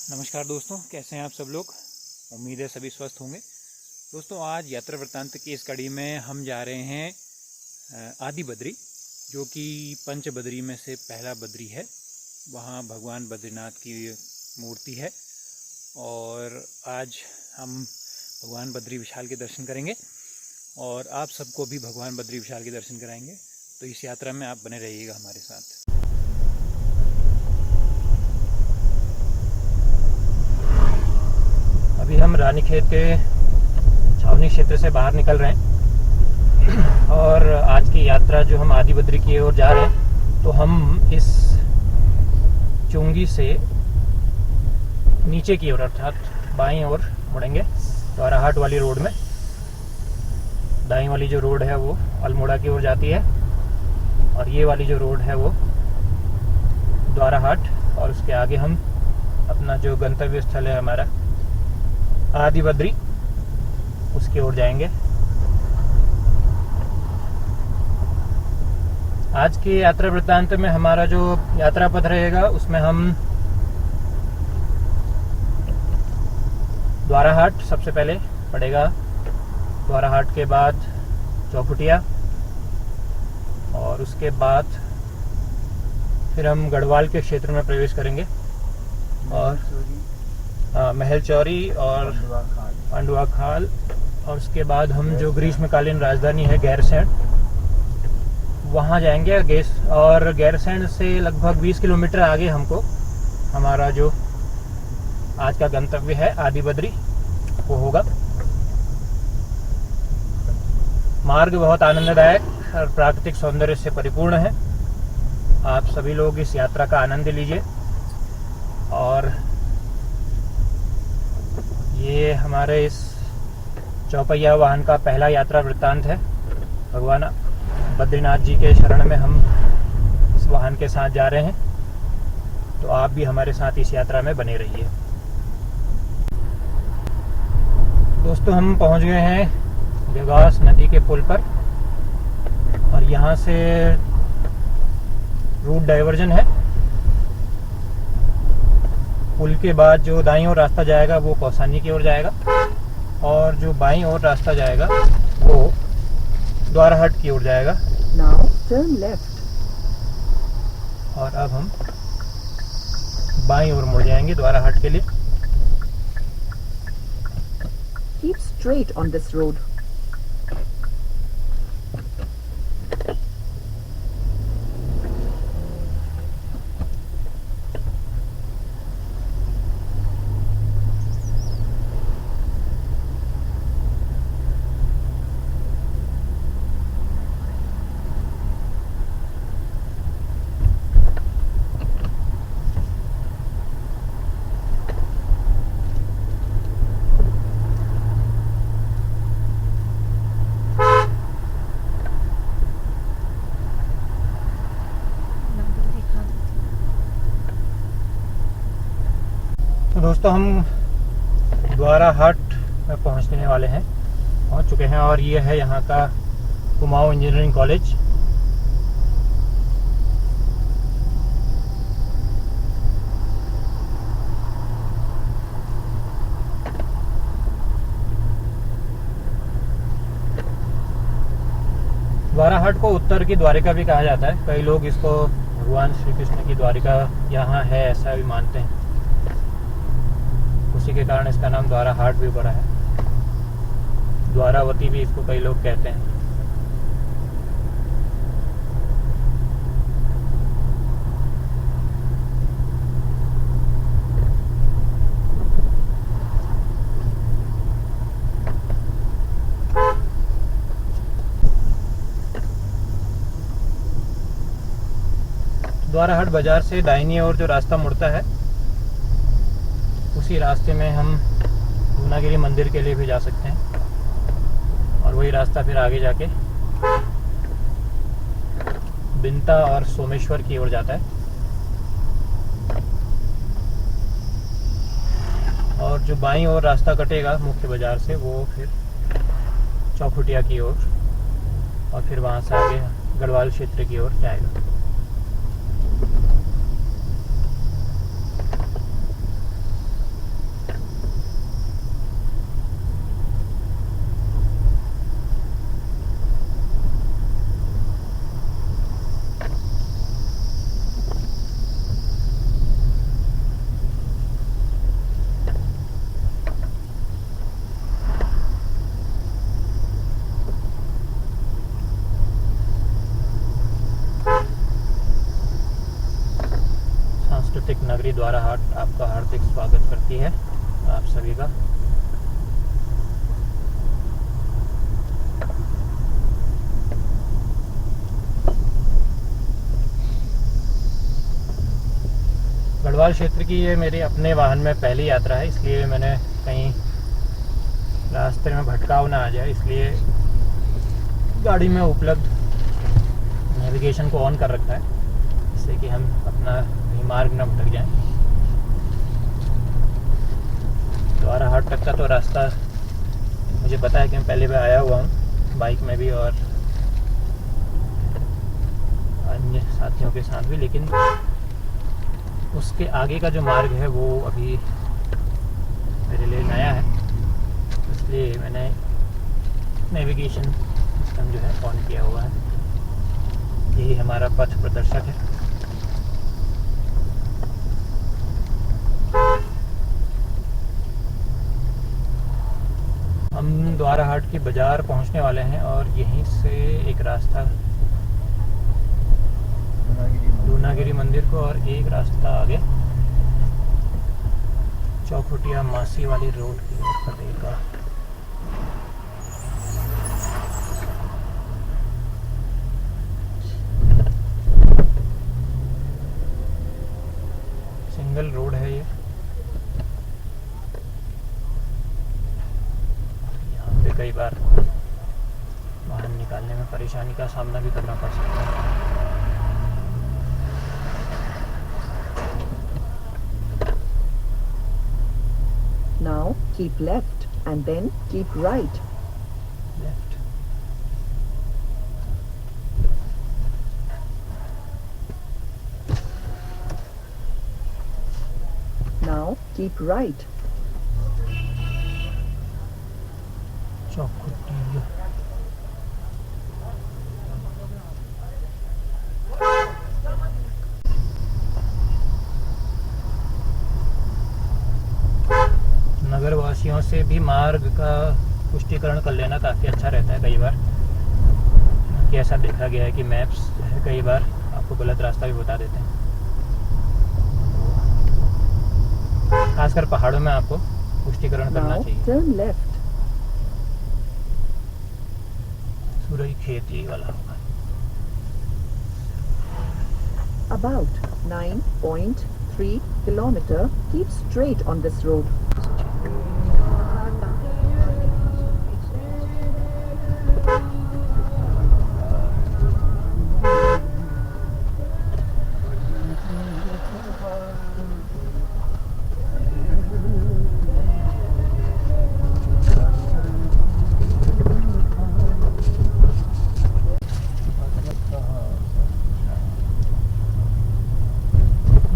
नमस्कार दोस्तों, कैसे हैं आप सब लोग। उम्मीद है सभी स्वस्थ होंगे। दोस्तों, आज यात्रा वृत्तांत की इस कड़ी में हम जा रहे हैं आदि बद्री, जो कि पंच बद्री में से पहला बद्री है। वहाँ भगवान बद्रीनाथ की मूर्ति है और आज हम भगवान बद्री विशाल के दर्शन करेंगे और आप सबको भी भगवान बद्री विशाल के दर्शन कराएंगे। तो इस यात्रा में आप बने रहिएगा हमारे साथ। अभी हम रानीखेत के छावनी क्षेत्र से बाहर निकल रहे हैं और आज की यात्रा जो हम आदि बद्री की ओर जा रहे हैं, तो हम इस चुंगी से नीचे की ओर अर्थात बाईं ओर मुड़ेंगे, द्वाराहाट वाली रोड में। दाईं वाली जो रोड है वो अल्मोड़ा की ओर जाती है और ये वाली जो रोड है वो द्वाराहाट, और उसके आगे हम अपना जो गंतव्य स्थल है हमारा आदि बद्री, उसकी ओर जाएंगे। आज की यात्रा वृत्तांत में हमारा जो यात्रा पथ रहेगा उसमें हम द्वाराहाट सबसे पहले पड़ेगा, द्वाराहाट के बाद चौखुटिया और उसके बाद फिर हम गढ़वाल के क्षेत्र में प्रवेश करेंगे और महल चौरी और पांडुआ खाल, और उसके बाद हम जो ग्रीष्मकालीन राजधानी है गैरसैंण, वहाँ जाएंगे। और गैरसैंण से लगभग 20 किलोमीटर आगे हमको हमारा जो आज का गंतव्य है आदि बद्री वो होगा। मार्ग बहुत आनंददायक और प्राकृतिक सौंदर्य से परिपूर्ण है। आप सभी लोग इस यात्रा का आनंद लीजिए। और ये हमारे इस चौपहिया वाहन का पहला यात्रा वृत्तांत है। भगवान बद्रीनाथ जी के शरण में हम इस वाहन के साथ जा रहे हैं, तो आप भी हमारे साथ इस यात्रा में बने रहिए। दोस्तों, हम पहुंच गए हैं देवास नदी के पुल पर और यहाँ से रूट डाइवर्जन है। पुल के बाद जो दाईं ओर रास्ता जाएगा वो कौसानी की ओर जाएगा और जो बाईं ओर रास्ता जाएगा वो द्वाराहाट की ओर जाएगा। Now turn left. और अब हम बाईं ओर मुड़ जाएंगे द्वाराहाट के लिए। Keep straight on this road. तो दोस्तों, हम द्वाराहाट में पहुंचने वाले हैं, पहुंच चुके हैं और ये है यहाँ का कुमाऊं इंजीनियरिंग कॉलेज। द्वाराहाट को उत्तर की द्वारिका भी कहा जाता है। कई लोग इसको भगवान श्री कृष्ण की द्वारिका यहाँ है ऐसा भी मानते हैं, उसी के कारण इसका नाम द्वाराहाट भी पड़ा है। द्वारावती भी इसको कई लोग कहते हैं। द्वाराहाट बाजार से दाहिनी ओर जो रास्ता मुड़ता है, उसी रास्ते में हम पूर्णागिरी मंदिर के लिए भी जा सकते हैं और वही रास्ता फिर आगे जाके बिंता और सोमेश्वर की ओर जाता है। और जो बाईं ओर रास्ता कटेगा मुख्य बाजार से वो फिर चौखुटिया की ओर और फिर वहाँ से आगे गढ़वाल क्षेत्र की ओर जाएगा। श्री द्वारा हाट आपका हार्दिक स्वागत करती है आप सभी का। गढ़वाल क्षेत्र की ये मेरी अपने वाहन में पहली यात्रा है, इसलिए मैंने कहीं रास्ते में भटकाव ना आ जाए, इसलिए गाड़ी में उपलब्ध नेविगेशन को ऑन कर रखा है, जिससे कि हम अपना मार्ग न भटक जाएं। द्वारा हाट तक का तो रास्ता मुझे पता है कि मैं पहले भी आया हुआ हूँ बाइक में भी और अन्य साथियों के साथ भी, लेकिन उसके आगे का जो मार्ग है वो अभी मेरे लिए नया है, इसलिए मैंने नेविगेशन सिस्टम जो है ऑन किया हुआ है। यही हमारा पथ प्रदर्शक है। हम द्वारा हाट की बाजार पहुंचने वाले हैं और यहीं से एक रास्ता लूनागिरी मंदिर को और एक रास्ता आगे चौखुटिया मासी वाली रोड की ओर पड़ेगा। सिंगल रोड है ये। यहाँ पे कई बार वाहन निकालने में परेशानी का सामना भी करना पड़ सकता है। Now keep left and then keep right. Left. Now keep right. Chaukhutia. नगरवासियों से भी मार्ग का पुष्टिकरण कर लेना काफ़ी अच्छा रहता है। कई बार कि ऐसा देखा गया है कि मैप्स कई बार आपको गलत रास्ता भी बता देते हैं, खासकर पहाड़ों में आपको पुष्टिकरण करना Now चाहिए। turn left. सूरज खेत यही वाला होगा। About 9.3 kilometer. Keep straight on this road.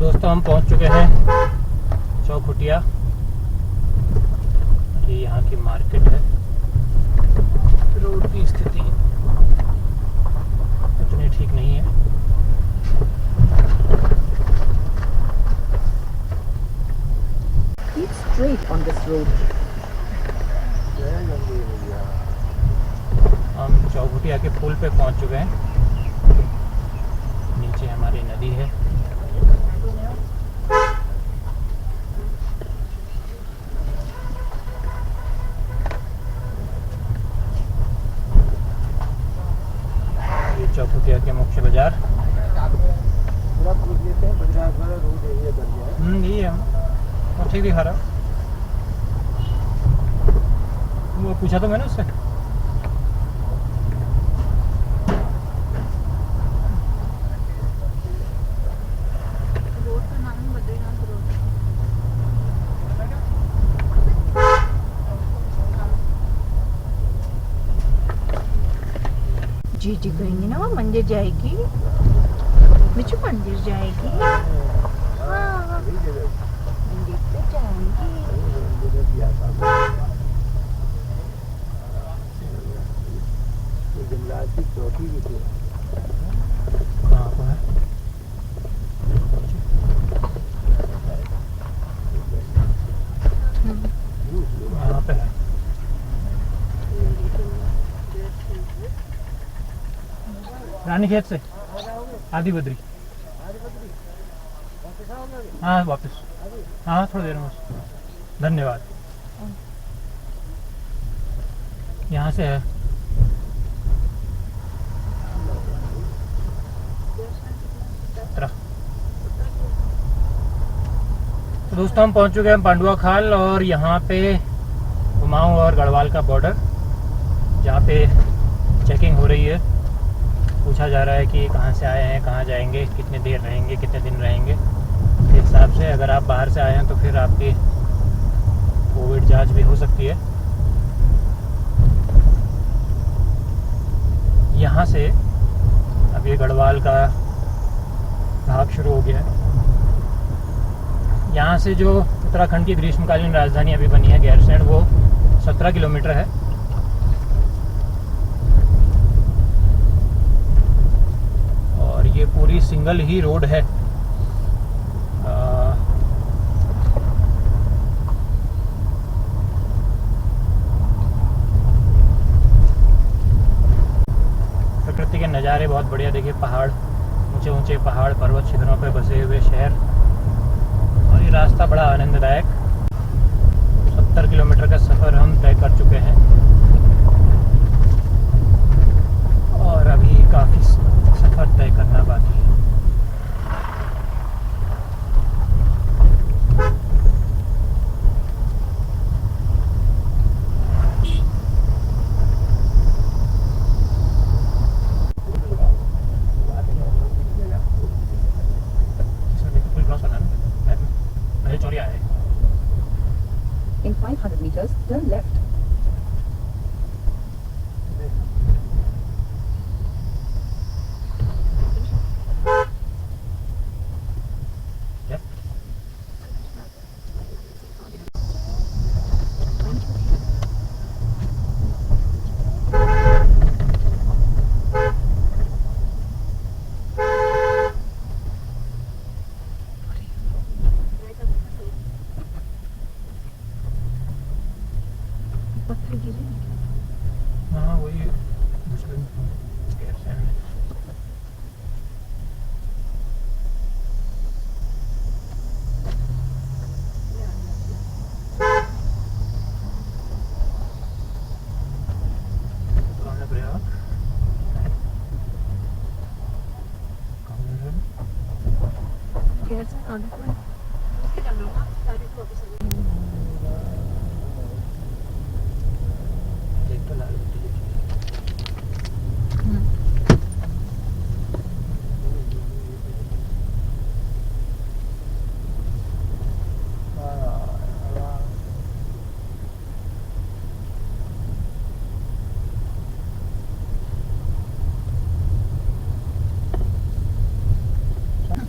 दोस्तों हम पहुंच चुके हैं चौखुटिया। ये यहाँ की मार्केट है। रोड की स्थिति उतनी ठीक नहीं है। Keep straight on this road. हम चौखुटिया के पुल पे पहुंच चुके हैं। नीचे हमारी नदी है। चौखुटिया के मुख्य बाजार। यही है और ठीक दिखा रहा। वो पूछा तो मैंने उससे। रोड का नाम ही बद्रीनाथ रोड। जीजी कहेंगे ना वो मंदिर जाएगी, बिच्छू मंदिर जाएगी। हाँ मंदिर पे जाएगी। कहाँ पर है? यहाँ पे है। रानी खेत से आदि बद्री। हाँ वापस, हाँ थोड़ी देर में बस। धन्यवाद। यहाँ से है। तो दोस्तों हम पहुँच चुके हैं पांडुआ खाल और यहाँ पे कुमाऊं और गढ़वाल का बॉर्डर, जहाँ पे चेकिंग हो रही है। पूछा जा रहा है कि कहाँ से आए हैं, कहाँ जाएंगे, कितने देर रहेंगे, कितने दिन रहेंगे। इस हिसाब से अगर आप बाहर से आए हैं तो फिर आपकी कोविड जांच भी हो सकती है। यहाँ से अब ये गढ़वाल का भाग शुरू हो गया है। यहाँ से जो उत्तराखंड की ग्रीष्मकालीन राजधानी अभी बनी है गैरसैंण, वो 17 किलोमीटर है। और ये पूरी सिंगल ही रोड है। प्रकृति के नज़ारे बहुत बढ़िया। देखिए पहाड़, ऊंचे ऊंचे पहाड़, पर्वत शिखरों पर बसे हुए शहर, और ये रास्ता बड़ा आनंददायक। 70 किलोमीटर का सफ़र हम तय कर चुके हैं और अभी काफ़ी सफ़र तय करना बाकी है। In 500 meters, turn left. हाँ वही मुस्लिम गैरसैंण में। देख तो लाल बत्ती दिख रही है।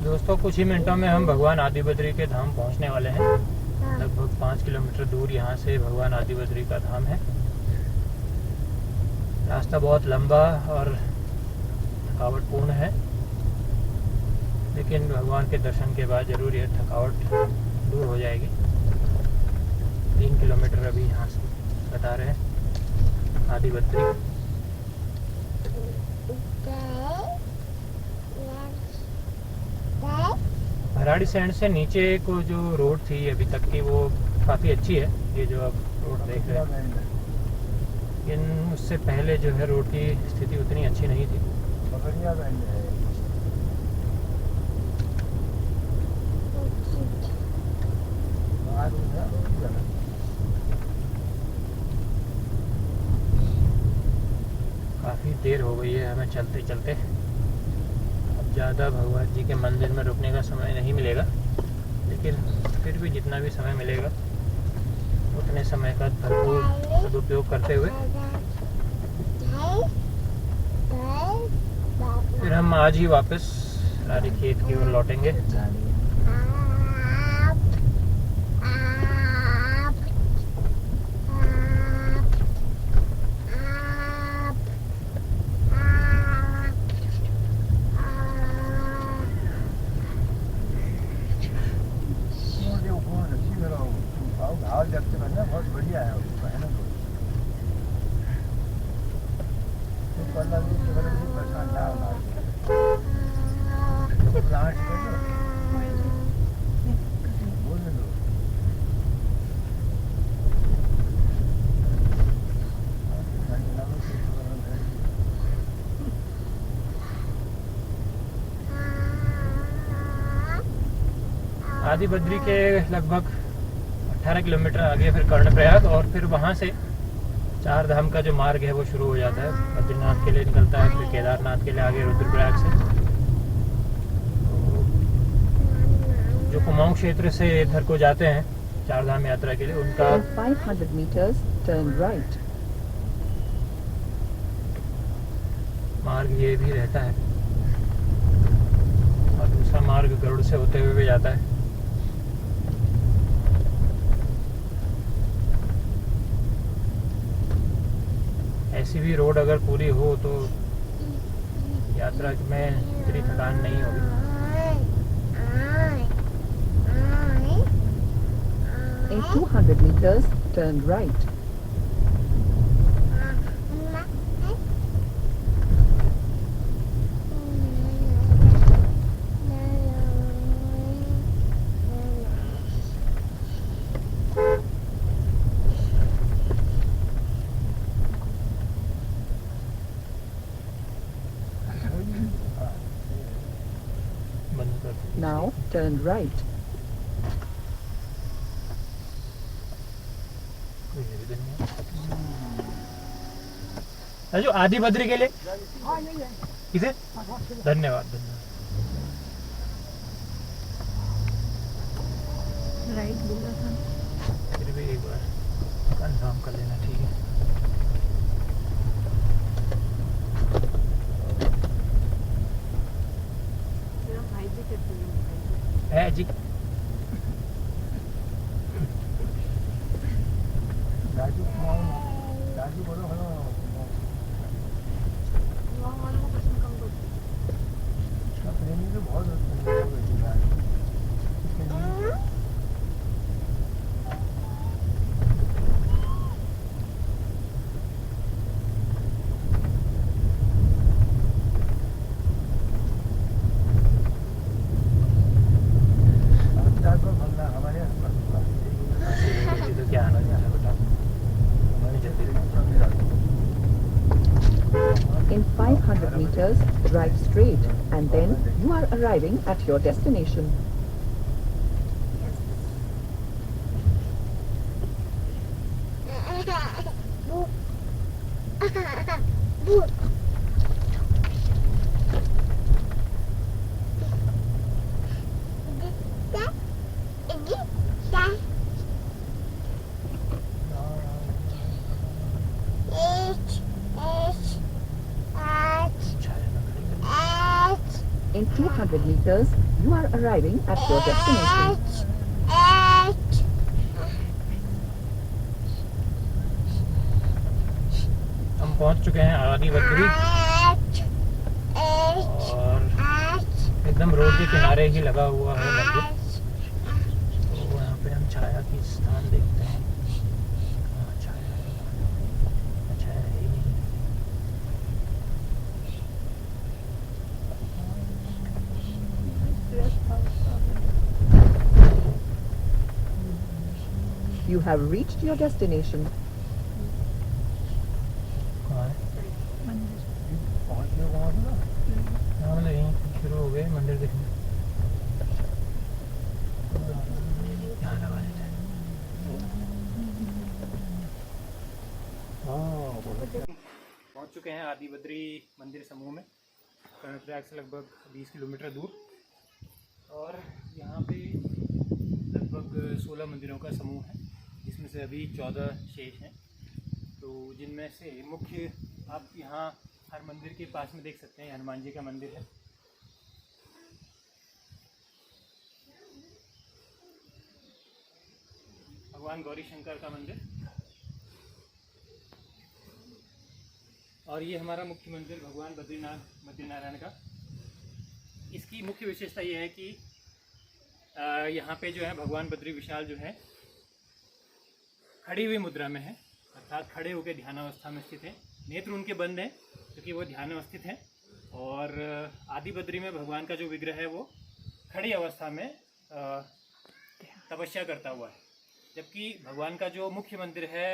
दोस्तों कुछ ही मिनटों में हम भगवान आदिबद्री के धाम पहुंचने वाले हैं। लगभग 5 किलोमीटर दूर यहाँ से भगवान आदिबद्री का धाम है। रास्ता बहुत लंबा और थकावटपूर्ण है, लेकिन भगवान के दर्शन के बाद जरूर यह थकावट दूर हो जाएगी। 3 किलोमीटर अभी यहाँ से बता रहे हैं आदिबद्री। भराड़ीसैंण से नीचे को जो रोड थी अभी तक की, वो काफ़ी अच्छी है। ये जो आप रोड देख रहे हैं, लेकिन उससे पहले जो है रोड की स्थिति उतनी अच्छी नहीं थी। काफ़ी देर हो गई है हमें चलते चलते। ज़्यादा भगवान जी के मंदिर में रुकने का समय नहीं मिलेगा, लेकिन फिर भी जितना भी समय मिलेगा उतने समय का भरपूर सदुपयोग करते हुए फिर हम आज ही वापस रानीखेत की ओर लौटेंगे। बहुत बढ़िया है उसका, है ना। प्लांट आदि बद्री के लगभग 18 किलोमीटर आगे फिर कर्णप्रयाग, और फिर वहाँ से चार धाम का जो मार्ग है वो शुरू हो जाता है। बद्रीनाथ के लिए निकलता है, फिर केदारनाथ के लिए आगे रुद्रप्रयाग से। तो जो कुमाऊं क्षेत्र से इधर को जाते हैं चार धाम यात्रा के लिए, उनका In 500 meters, turn right. मार्ग ये भी रहता है, और दूसरा मार्ग गरुड़ से होते हुए भी जाता है। ऐसी भी रोड अगर पूरी हो तो यात्रा में इतनी थकान नहीं होगी। In 200 meters, turn right. बंद कर दो। Now, turn right. कोई निवेदन नहीं है। राजू, आदि बद्री के लिए किसे? धन्यवाद धन्यवाद। राइट बोला था। फिर भी एक बार कंफर्म कर लेना, ठीक है। मेरा भाई भी करते हैं। है जी। राजू बोलो हेलो। वहाँ वालों को पसंद कम करते हैं। बहुत तो क्या आना चाहिए बताओ। हमारी जल्दी In 500 meters, drive straight, and then you are arriving at your destination. In 200 meters, you are arriving at your destination. हम पहुंच चुके हैं आदि बद्री, और एकदम रोड के किनारे ही लगा हुआ है मंदिर। तो यहाँ पे हम छाया की स्थान देखते हैं। कहाँ छाया है? छाया है ही नहीं। You have reached your destination. कहाँ है? हाँ, मतलब यहीं शुरू हो गए मंदिर दिखने। यहाँ लगा देते हैं। पहुँच चुके हैं आदि बद्री मंदिर समूह में, कर्णप्रयाग से लगभग 20 किलोमीटर दूर। और यहाँ पे लगभग 16 मंदिरों का समूह है, जिसमें से अभी 14 शेष हैं। तो जिनमें से मुख्य आप यहाँ हर मंदिर के पास में देख सकते हैं, हनुमान जी का मंदिर है। भगवान गौरी शंकर का मंदिर, और ये हमारा मुख्य मंदिर भगवान बद्रीनारायण का। इसकी मुख्य विशेषता ये है कि यहाँ पे जो है भगवान बद्री विशाल जो है खड़ी हुई मुद्रा में है, अर्थात खड़े होकर ध्यानावस्था में स्थित है। नेत्र उनके बंद हैं क्योंकि वो ध्यान में स्थित हैं। और आदि बद्री में भगवान का जो विग्रह है वो खड़ी अवस्था में तपस्या करता हुआ है, जबकि भगवान का जो मुख्य मंदिर है,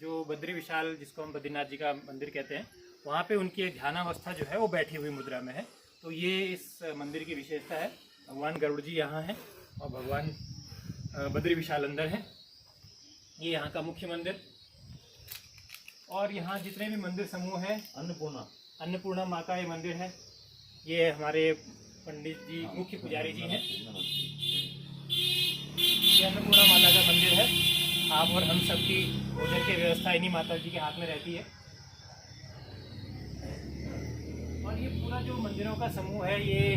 जो बद्री विशाल जिसको हम बद्रीनाथ जी का मंदिर कहते हैं, वहाँ पे उनकी ध्यानावस्था जो है वो बैठी हुई मुद्रा में है। तो ये इस मंदिर की विशेषता है। भगवान गरुड़ जी यहाँ हैं, और भगवान बद्री विशाल अंदर है। ये यहाँ का मुख्य मंदिर। और यहाँ जितने भी मंदिर समूह हैं, अन्नपूर्णा माँ का ये मंदिर है। ये हमारे पंडित जी मुख्य पुजारी जी हैं। ये अन्नपूर्णा माता का मंदिर है। आप और हम सबकी भोजन की व्यवस्था इन्हीं माता जी के हाथ में रहती है। और ये पूरा जो मंदिरों का समूह है ये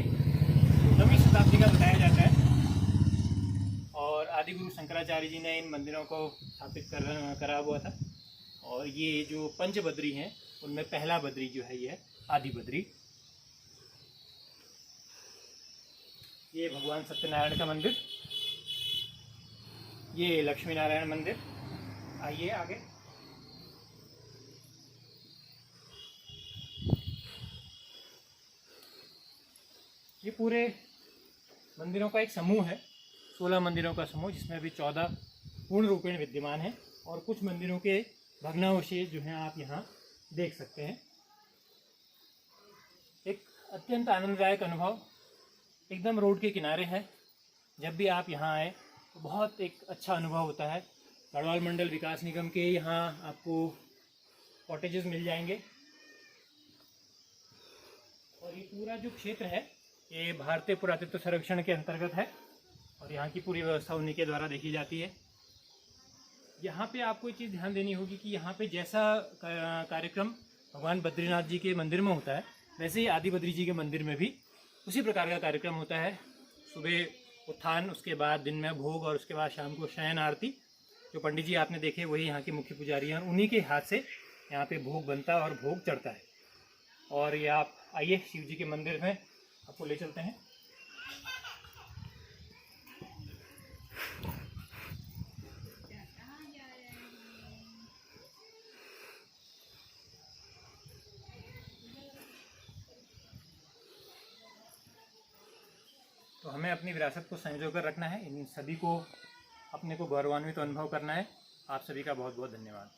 9वीं शताब्दी का बताया जाता है। और आदि गुरु शंकराचार्य जी ने इन मंदिरों को स्थापित करा हुआ था। और ये जो पंच बद्री हैं उनमें पहला बद्री जो है ये है आदि बद्री। ये भगवान सत्यनारायण का मंदिर, ये लक्ष्मी नारायण मंदिर। आइए आगे। ये पूरे मंदिरों का एक समूह है, 16 मंदिरों का समूह, जिसमें अभी 14 पूर्ण रूपेण विद्यमान है। और कुछ मंदिरों के भग्नावशेष जो हैं आप यहाँ देख सकते हैं। एक अत्यंत आनंददायक अनुभव, एकदम रोड के किनारे है। जब भी आप यहाँ आए तो बहुत एक अच्छा अनुभव होता है। गढ़वाल मंडल विकास निगम के यहाँ आपको कॉटेजेस मिल जाएंगे। और ये पूरा जो क्षेत्र है ये भारतीय पुरातत्व सर्वेक्षण के अंतर्गत है और यहाँ की पूरी व्यवस्था उन्हीं के द्वारा देखी जाती है। यहाँ पे आपको एक चीज़ ध्यान देनी होगी कि यहाँ पे जैसा कार्यक्रम भगवान बद्रीनाथ जी के मंदिर में होता है, वैसे ही आदि बद्री जी के मंदिर में भी उसी प्रकार का कार्यक्रम होता है। सुबह उत्थान, उसके बाद दिन में भोग और उसके बाद शाम को शयन आरती। जो पंडित जी आपने देखे वही यहाँ के मुख्य पुजारी हैं, उन्हीं के हाथ से यहाँ पे भोग बनता है और भोग चढ़ता है। और ये आप आइए शिव जी के मंदिर में आपको ले चलते हैं। तो हमें अपनी विरासत को संजो कर रखना है, इन सभी को अपने को गौरवान्वित अनुभव करना है। आप सभी का बहुत बहुत धन्यवाद।